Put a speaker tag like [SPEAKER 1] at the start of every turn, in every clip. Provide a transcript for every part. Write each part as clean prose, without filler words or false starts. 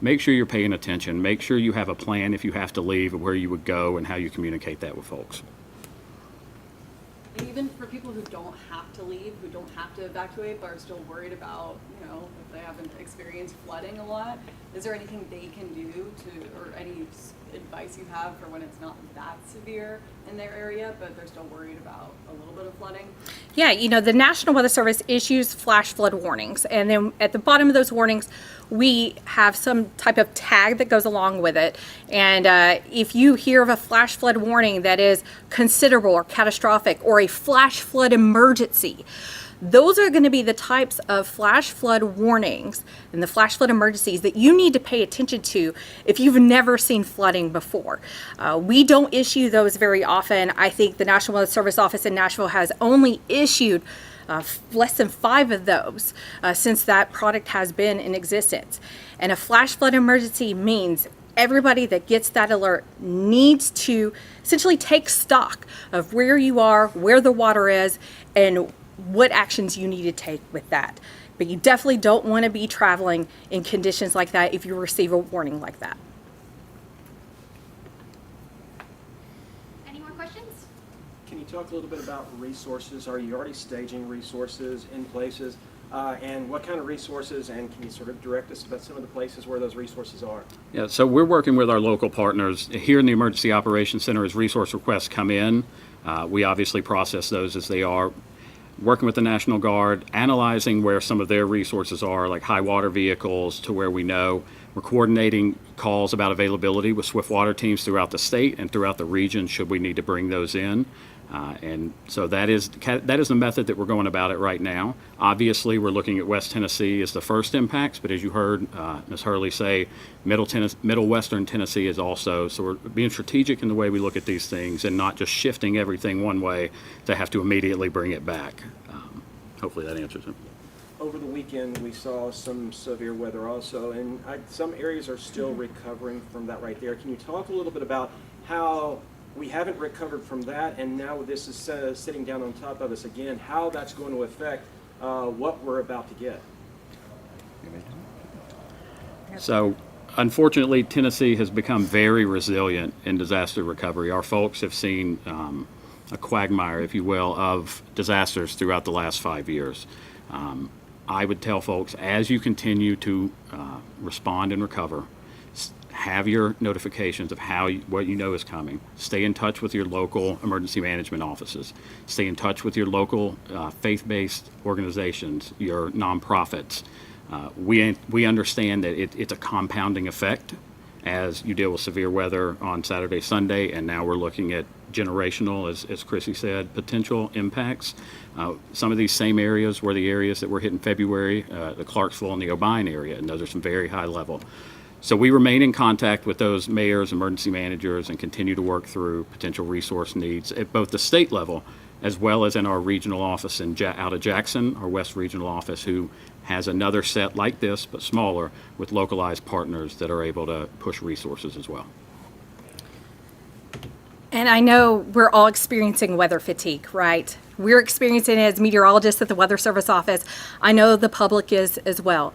[SPEAKER 1] make sure you're paying attention. Make sure you have a plan if you have to leave, where you would go, and how you communicate that with folks.
[SPEAKER 2] And even for people who don't have to leave, who don't have to evacuate, but are still worried about, if they haven't experienced flooding a lot, is there anything they can do or any advice you have for when it's not that severe in their area, but they're still worried about a little bit of flooding?
[SPEAKER 3] Yeah, the National Weather Service issues flash flood warnings, and then at the bottom of those warnings, we have some type of tag that goes along with it. And if you hear of a flash flood warning that is considerable or catastrophic, or a flash flood emergency, those are going to be the types of flash flood warnings and the flash flood emergencies that you need to pay attention to if you've never seen flooding before. We don't issue those very often. I think the National Weather Service office in Nashville has only issued less than 5 of those since that product has been in existence. And a flash flood emergency means everybody that gets that alert needs to essentially take stock of where you are, where the water is, and what actions you need to take with that. But you definitely don't want to be traveling in conditions like that if you receive a warning like that.
[SPEAKER 4] Any more questions?
[SPEAKER 5] Can you talk a little bit about resources? Are you already staging resources in places? And what kind of resources, and can you sort of direct us about some of the places where those resources are?
[SPEAKER 1] Yeah, so we're working with our local partners. Here in the Emergency Operations Center, as resource requests come in, we obviously process those as they are. Working with the National Guard, analyzing where some of their resources are, like high water vehicles, to where we know. We're coordinating calls about availability with swift water teams throughout the state and throughout the region should we need to bring those in. And so that is the method that we're going about it right now. Obviously, we're looking at West Tennessee as the first impacts, but as you heard Ms. Hurley say, Middle Western Tennessee is also. So we're being strategic in the way we look at these things and not just shifting everything one way to have to immediately bring it back. Hopefully that answers it.
[SPEAKER 5] Over the weekend, we saw some severe weather also, and some areas are still recovering from that right there. Can you talk a little bit about how we haven't recovered from that, and now this is sitting down on top of us again, how that's going to affect what we're about to get?
[SPEAKER 1] So unfortunately, Tennessee has become very resilient in disaster recovery. Our folks have seen a quagmire, if you will, of disasters throughout the last 5 years. I would tell folks, as you continue to respond and recover, have your notifications of what you know is coming. Stay in touch with your local emergency management offices. Stay in touch with your local faith-based organizations, your nonprofits. We understand that it's a compounding effect as you deal with severe weather on Saturday, Sunday, and now we're looking at generational, as Krissy said, potential impacts. Some of these same areas were the areas that were hit in February, the Clarksville and the O'Brien area, and those are some very high level. So we remain in contact with those mayors, emergency managers, and continue to work through potential resource needs at both the state level as well as in our regional office out of Jackson, our West Regional Office, who has another set like this, but smaller, with localized partners that are able to push resources as well.
[SPEAKER 3] And I know we're all experiencing weather fatigue, right? We're experiencing it as meteorologists at the Weather Service office. I know the public is as well.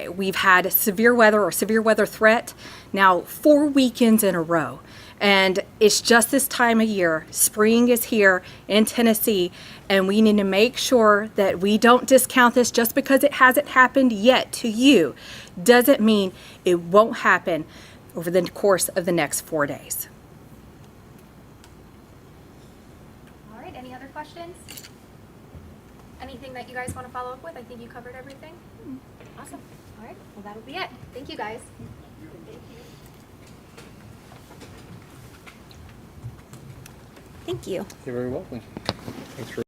[SPEAKER 3] We've had severe weather or severe weather threat now 4 weekends in a row. And it's just this time of year. Spring is here in Tennessee, and we need to make sure that we don't discount this just because it hasn't happened yet to you. Doesn't mean it won't happen over the course of the next 4 days.
[SPEAKER 4] All right, any other questions? Anything that you guys want to follow up with? I think you covered everything. Awesome. All right, well, that'll be it. Thank you, guys.
[SPEAKER 6] Thank you.
[SPEAKER 7] You're very welcome. Thanks for